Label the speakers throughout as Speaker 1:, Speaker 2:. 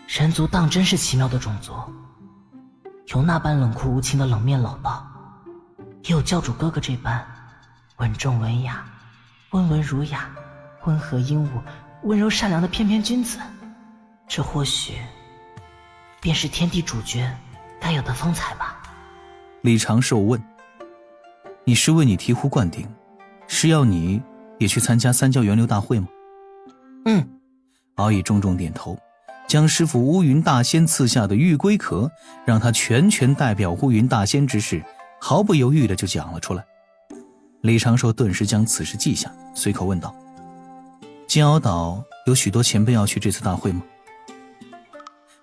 Speaker 1: 人族当真是奇妙的种族，有那般冷酷无情的冷面老道，也有教主哥哥这般稳重文雅、温文儒雅、温和英武、温柔善良的翩翩君子。这或许便是天地主角该有的风采吧。
Speaker 2: 李长寿问：你是为你醍醐灌顶，是要你也去参加三教源流大会吗？敖乙重重点头，将师父乌云大仙赐下的玉龟壳让他全权代表乌云大仙之事，毫不犹豫地就讲了出来。李长寿顿时将此事记下，随口问道：金鳌岛有许多前辈要去这次大会吗？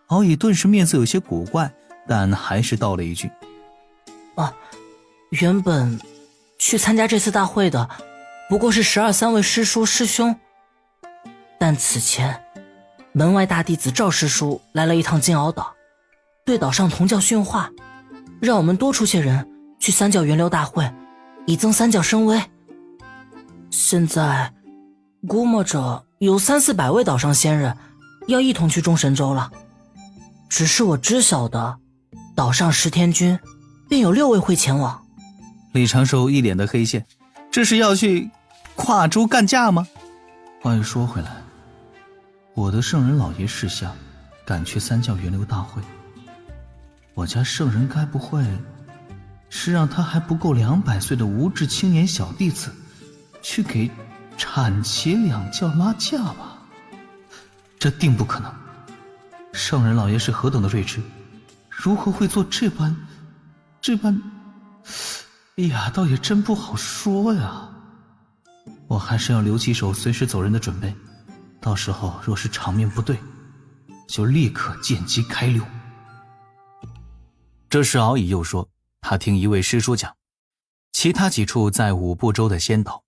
Speaker 2: 敖乙顿时面色有些古怪，但还是道了一句：
Speaker 1: 原本去参加这次大会的不过是12、3位师叔师兄，但此前门外大弟子赵师叔来了一趟金鳌岛，对岛上同教训话，让我们多出些人去三教源流大会，以增三教声威。现在估摸着有3、400位岛上仙人要一同去众神州了，只是我知晓的岛上10天军便有6位会前往。
Speaker 2: 李长寿一脸的黑线，这是要去跨州干架吗？话又说回来，我的圣人老爷示下赶去三教源流大会，我家圣人该不会是让他还不够200岁的无志青年小弟子去给阐齐两教拉架吧？这定不可能。圣人老爷是何等的睿智，如何会做这般哎呀，倒也真不好说呀。我还是要留起手随时走人的准备，到时候若是场面不对，就立刻见机开溜。这时敖乙又说，他听一位师叔讲，其他几处在五部洲的仙岛，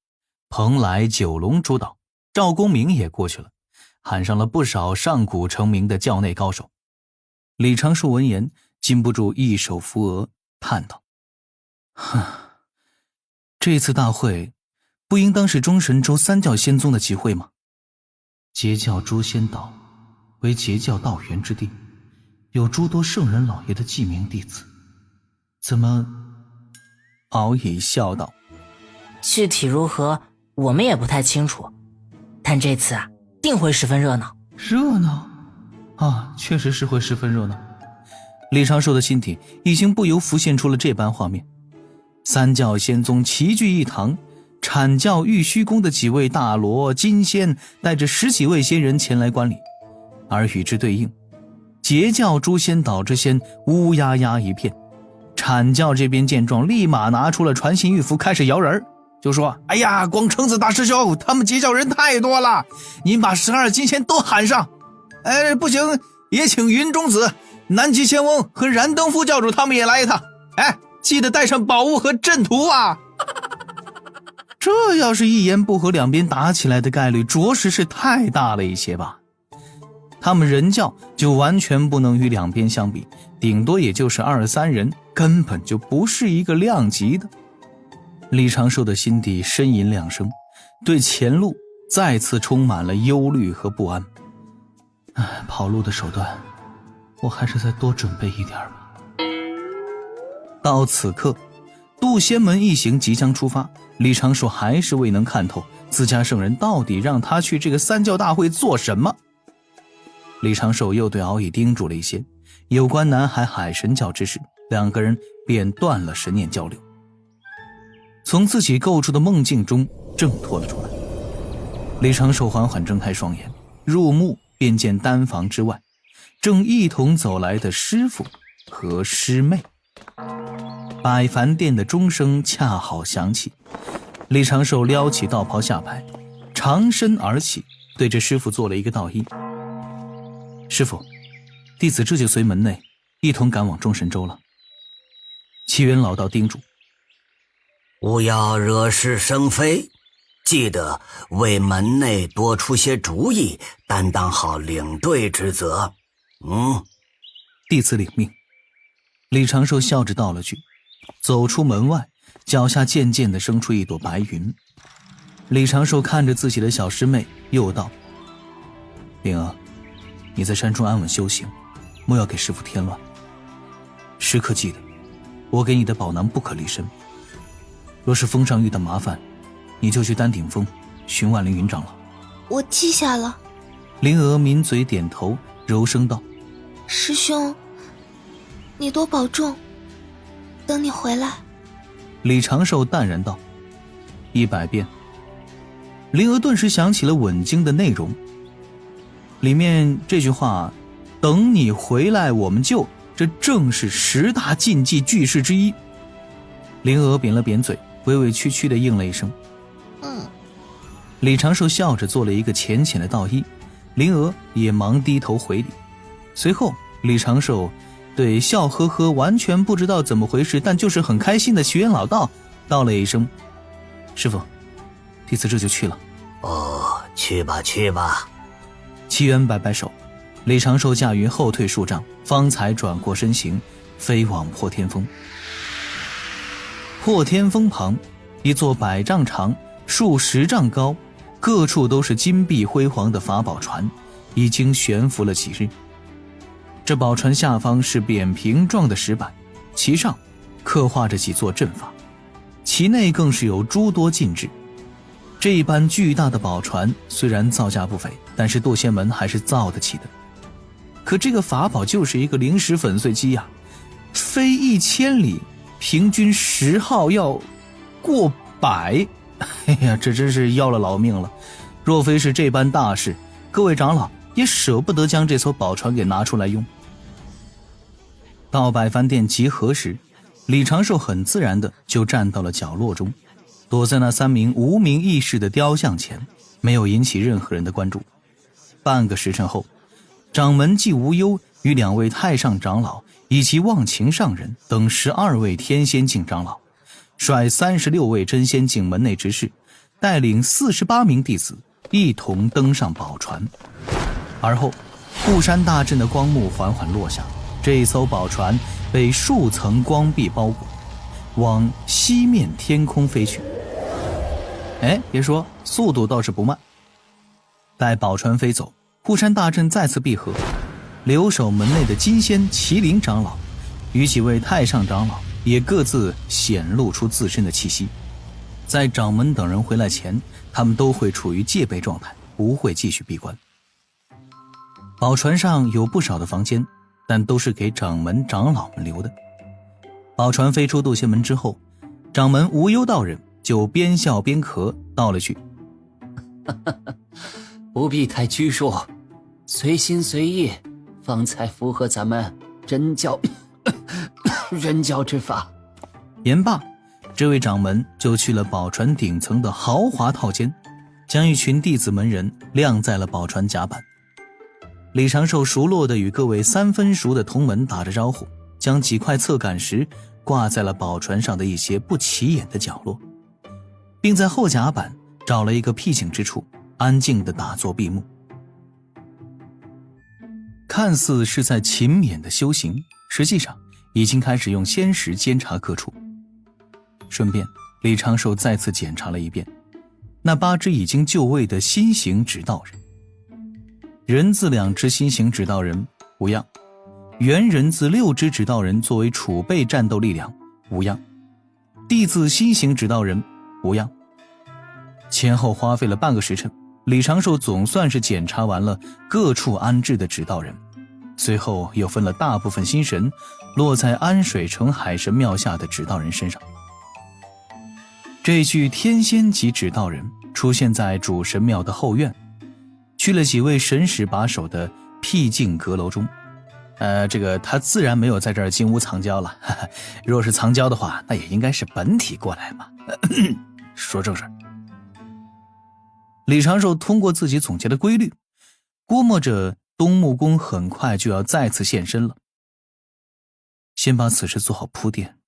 Speaker 2: 蓬莱、九龙诸岛，赵公明也过去了，喊上了不少上古成名的教内高手。李长寿闻言禁不住一手扶额，叹道：这次大会不应当是中神州三教仙宗的集会吗？截教诛仙岛为截教道源之地，有诸多圣人老爷的记名弟子，怎么？敖乙笑道：
Speaker 1: 具体如何我们也不太清楚，但这次定会十分热闹。
Speaker 2: 热闹啊，确实是会十分热闹。李长寿的心底已经不由浮现出了这般画面，三教仙宗齐聚一堂，阐教玉虚宫的几位大罗金仙带着10几位仙人前来观礼，而与之对应，截教诛仙岛之仙乌压压一片。阐教这边见状，立马拿出了传信玉符，开始摇人，就说：哎呀，广成子大师兄，他们截教人太多了，您把12金仙都喊上，不行也请云中子、南极仙翁和燃灯副教主他们也来一趟，记得带上宝物和阵图啊。这要是一言不合，两边打起来的概率着实是太大了一些吧。他们人教就完全不能与两边相比，顶多也就是2、3人，根本就不是一个量级的。李长寿的心底呻吟2声，对前路再次充满了忧虑和不安。跑路的手段我还是再多准备一点吧。到此刻，渡仙门一行即将出发，李长寿还是未能看透自家圣人到底让他去这个三教大会做什么。李长寿又对敖乙叮嘱了一些有关南海海神教之事，两个人便断了神念交流，从自己构筑的梦境中挣脱了出来。李长寿缓缓睁开双眼，入目便见丹房之外正一同走来的师父和师妹。百凡殿的钟声恰好响起，李长寿撩起道袍下摆，长身而起，对着师父做了一个道揖：师父，弟子这就随门内一同赶往中神州了。齐元老道叮嘱：
Speaker 3: 勿要惹是生非，记得为门内多出些主意，担当好领队之责。
Speaker 2: 弟子领命。李长寿笑着道了句，走出门外，脚下渐渐地生出一朵白云。李长寿看着自己的小师妹，又道：灵儿，你在山中安稳修行，莫要给师父添乱。时刻记得，我给你的宝囊不可离身。若是峰上遇到麻烦，你就去丹顶峰寻万凌云长老。
Speaker 4: 我记下了。
Speaker 2: 灵娥抿嘴点头，柔声道：
Speaker 4: 师兄，你多保重，等你回来。
Speaker 2: 李长寿淡然道：100遍。灵娥顿时想起了吻经的内容，里面这句话等你回来我们就，这正是10大禁忌句式之一。灵娥扁了扁嘴，委委屈屈地应了一声李长寿笑着做了一个浅浅的道揖，灵娥也忙低头回礼。随后李长寿对笑呵呵完全不知道怎么回事但就是很开心的徐元老道道了一声：师父，弟子这就去了。
Speaker 3: 哦，去吧去吧。
Speaker 2: 齐元摆摆手，李长寿驾云后退数丈，方才转过身形，飞往破天峰。破天峰旁，一座100丈长、数10丈高，各处都是金碧辉煌的法宝船，已经悬浮了几日。这宝船下方是扁平状的石板，其上刻画着几座阵法，其内更是有诸多禁制。这般巨大的宝船虽然造价不菲，但是堕仙门还是造得起的。可这个法宝就是一个零食粉碎机呀，飞1000里，平均10号要过100。哎呀，这真是要了老命了。若非是这般大事，各位长老也舍不得将这艘宝船给拿出来用。到百幡殿集合时，李长寿很自然的就站到了角落中，躲在那3名无名义士的雕像前，没有引起任何人的关注。半个时辰后，掌门季无忧与2位太上长老以及忘情上人等12位天仙境长老，率36位真仙境门内执事，带领48名弟子一同登上宝船。而后护山大阵的光幕缓缓落下，这艘宝船被数层光壁包裹，往西面天空飞去。别说，速度倒是不慢。待宝船飞走，护山大阵再次闭合，留守门内的金仙麒麟长老与几位太上长老也各自显露出自身的气息。在掌门等人回来前，他们都会处于戒备状态，不会继续闭关。宝船上有不少的房间，但都是给掌门长老们留的。宝船飞出渡仙门之后，掌门无忧道人就边笑边咳道了句：
Speaker 5: 不必太拘束，随心随意，方才符合咱们人教之法。
Speaker 2: 言罢，这位掌门就去了宝船顶层的豪华套间，将一群弟子门人晾在了宝船甲板。李长寿熟络地与各位3分熟的同门打着招呼，将几块侧杆石挂在了宝船上的一些不起眼的角落，并在后甲板找了一个僻静之处，安静地打坐闭目。看似是在勤勉的修行，实际上已经开始用仙识监察各处。顺便，李长寿再次检查了一遍那8只已经就位的新型指导人。人字2只新型指导人无恙，原人字6只指导人作为储备战斗力量无恙，地字新型指导人无恙。前后花费了半个时辰，李长寿总算是检查完了各处安置的指导人，随后又分了大部分心神落在安水城海神庙下的指导人身上。这具天仙级指导人出现在主神庙的后院，去了几位神使把守的僻静阁楼中。他自然没有在这儿金屋藏娇了，若是藏娇的话，那也应该是本体过来嘛。说正事。李长寿通过自己总结的规律，估摸着东木公很快就要再次现身了。先把此事做好铺垫，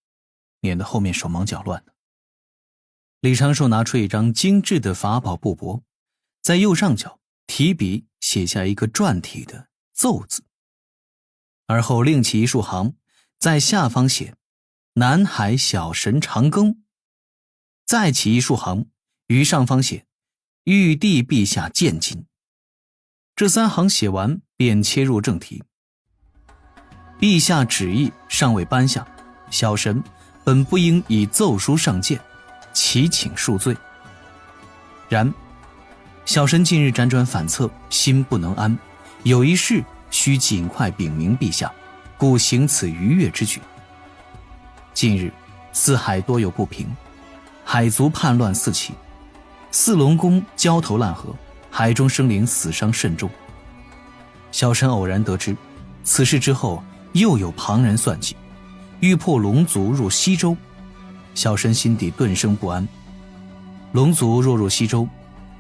Speaker 2: 免得后面手忙脚乱的。李长寿拿出一张精致的法宝布帛，在右上角提笔写下一个篆体的奏字，而后另起一竖行，在下方写南海小神长庚，再起一竖行，于上方写玉帝陛下见金。这3行写完，便切入正题。陛下旨意尚未颁下，小神本不应以奏书上谏，祈请恕罪。然小神近日辗转反侧，心不能安，有一事须尽快禀明陛下，故行此逾越之举。近日四海多有不平，海族叛乱四起，四龙宫焦头烂额，海中生灵死伤甚重。小神偶然得知此事之后，又有旁人算计，欲迫龙族入西周。小神心底顿生不安。龙族若入西周，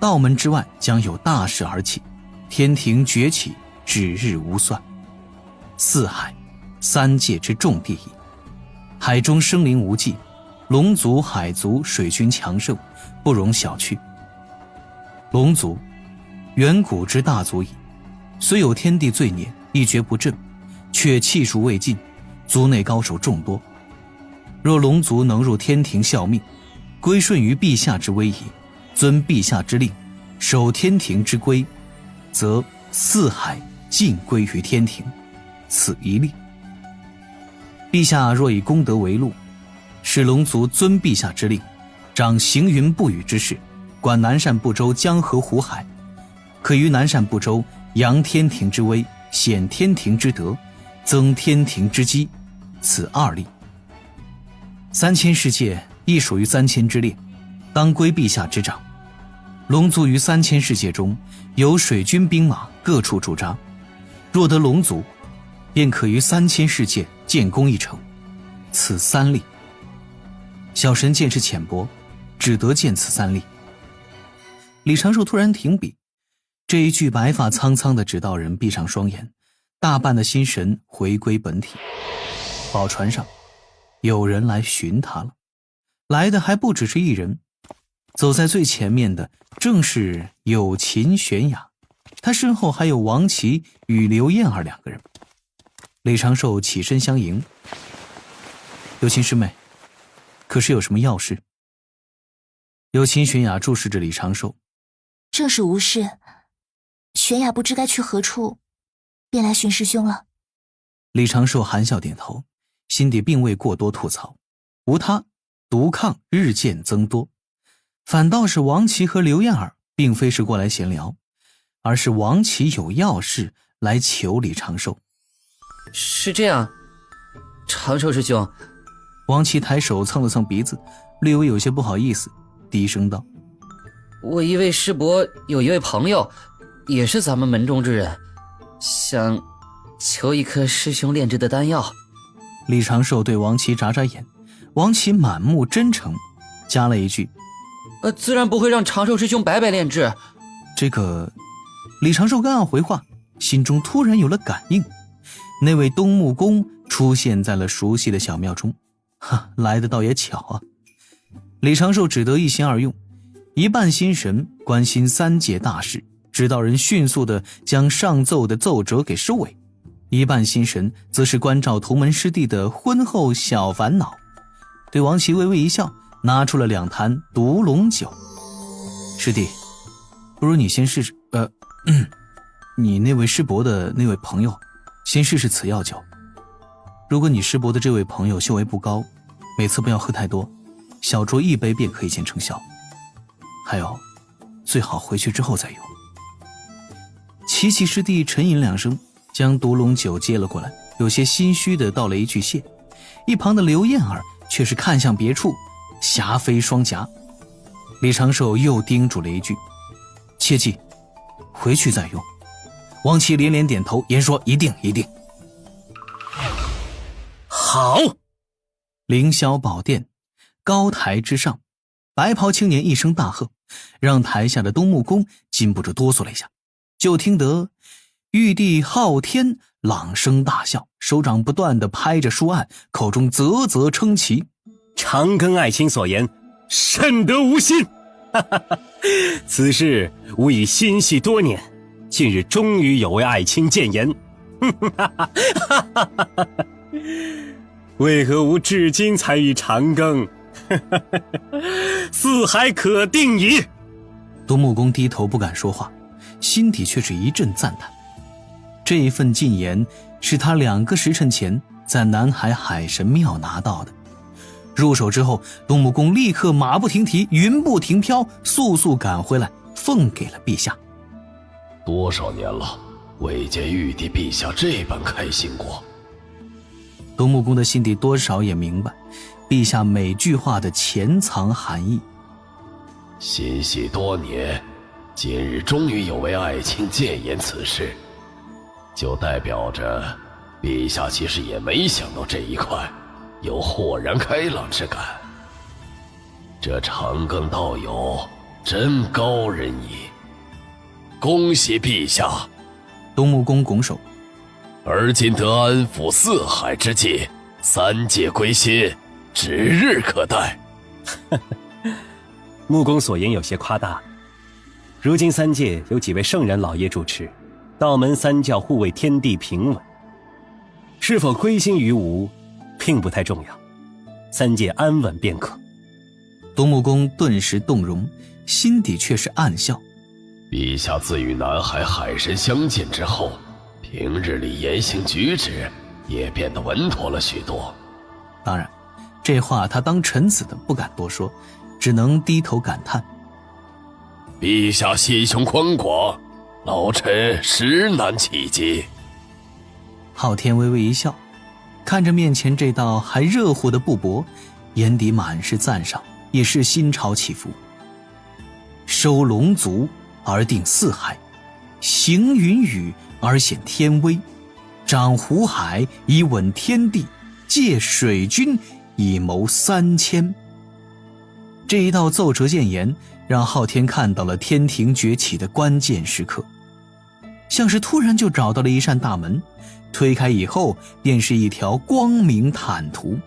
Speaker 2: 道门之外将有大事而起，天庭崛起指日无算，四海三界之重地矣。海中生灵无际，龙族海族水军强盛，不容小觑。龙族远古之大族矣，虽有天地罪孽，一蹶不振，却气数未尽，族内高手众多。若龙族能入天庭效命，归顺于陛下之威仪，遵陛下之令，守天庭之规，则四海尽归于天庭，此一例。陛下若以功德为禄，使龙族遵陛下之令，掌行云布雨之事，管南赡部洲江河湖海，可于南赡部洲扬天庭之威，显天庭之德，增天庭之基，此二例。3000世界亦属于3000之列，当归陛下之掌。龙族于3000世界中有水军兵马各处驻扎，若得龙族，便可于3000世界建功一成，此三例。小神见识浅薄，只得见此三例。李长寿突然停笔，这一具白发苍苍的指导人闭上双眼，大半的心神回归本体。宝船上有人来寻他了，来的还不只是一人，走在最前面的正是有秦玄雅，他身后还有王琦与刘燕儿两个人。李长寿起身相迎，有秦师妹，可是有什么要事？有秦玄雅注视着李长寿，
Speaker 4: 正是无事，玄雅不知该去何处，便来寻师兄了。
Speaker 2: 李长寿含笑点头，心底并未过多吐槽，无他，毒抗日渐增多。反倒是王琦和刘燕儿并非是过来闲聊，而是王琦有要事来求李长寿。
Speaker 5: 是这样，长寿师兄。
Speaker 2: 王琦抬手蹭了蹭鼻子，略微有些不好意思，低声道：
Speaker 5: 我一位师伯有一位朋友，也是咱们门中之人，想求一颗师兄炼制的丹药。
Speaker 2: 李长寿对王琦眨眨眼，王琦满目真诚，加了一句：
Speaker 5: 自然不会让长寿师兄白白炼制。
Speaker 2: 这个李长寿刚要回话，心中突然有了感应，那位东木公出现在了熟悉的小庙中。来得倒也巧啊。李长寿只得一心二用，一半心神关心三界大事，指导人迅速地将上奏的奏折给收尾，一半心神则是关照同门师弟的婚后小烦恼。对王琦微微一笑，拿出了2坛毒龙酒。师弟，不如你先试试你那位师伯的那位朋友先试试此药酒。如果你师伯的这位朋友修为不高，每次不要喝太多，小酌1杯便可以见成效。还有，最好回去之后再用。齐齐师弟沉吟2声，将毒龙酒接了过来，有些心虚的道了一句谢。一旁的刘燕儿却是看向别处，霞飞双颊。李长寿又叮嘱了一句：切记，回去再用。王琦连连点头，言说一定一定。
Speaker 3: 好！
Speaker 2: 凌霄宝殿高台之上，白袍青年一声大喝，让台下的东木公禁不住哆嗦了一下。就听得玉帝昊天朗声大笑，手掌不断地拍着书案，口中啧啧称奇：
Speaker 6: 长庚爱卿所言，甚得吾心。此事吾已心系多年，近日终于有位爱卿谏言。为何吾至今才与长庚？四海可定矣。
Speaker 2: 东木公低头不敢说话，心底却是一阵赞叹。这一份禁言是他2个时辰前在南海海神庙拿到的。入手之后，东木公立刻马不停蹄，云步停飘，速速赶回来，奉给了陛下。
Speaker 7: 多少年了，未见玉帝陛下这般开心过。
Speaker 2: 东木公的心底多少也明白陛下每句话的潜藏含义。
Speaker 7: 心系多年，今日终于有位爱卿谏言此事，就代表着陛下其实也没想到这一块有豁然开朗之感。这长庚道友真高人矣，恭喜陛下！
Speaker 2: 东木公拱手。
Speaker 7: 而今得安抚四海之际，3界归心，指日可待。
Speaker 6: 木公所言有些夸大。如今3界有几位圣人老爷主持，道门3教护卫天地平稳，是否归心于吾并不太重要，3界安稳便可。
Speaker 2: 东木公顿时动容，心底却是暗笑。
Speaker 7: 陛下自与南海海神相见之后，平日里言行举止也变得稳妥了许多。
Speaker 2: 当然，这话他当臣子的不敢多说，只能低头感叹。
Speaker 7: 陛下心胸宽广，老臣实难企及。
Speaker 2: 昊天微微一笑，看着面前这道还热乎的布帛，眼底满是赞赏，也是心潮起伏。收龙族而定四海，行云雨而显天威，掌湖海以稳天地，借水军以谋3000。这一道奏折谏言让昊天看到了天庭崛起的关键时刻，像是突然就找到了一扇大门，推开以后便是一条光明坦途。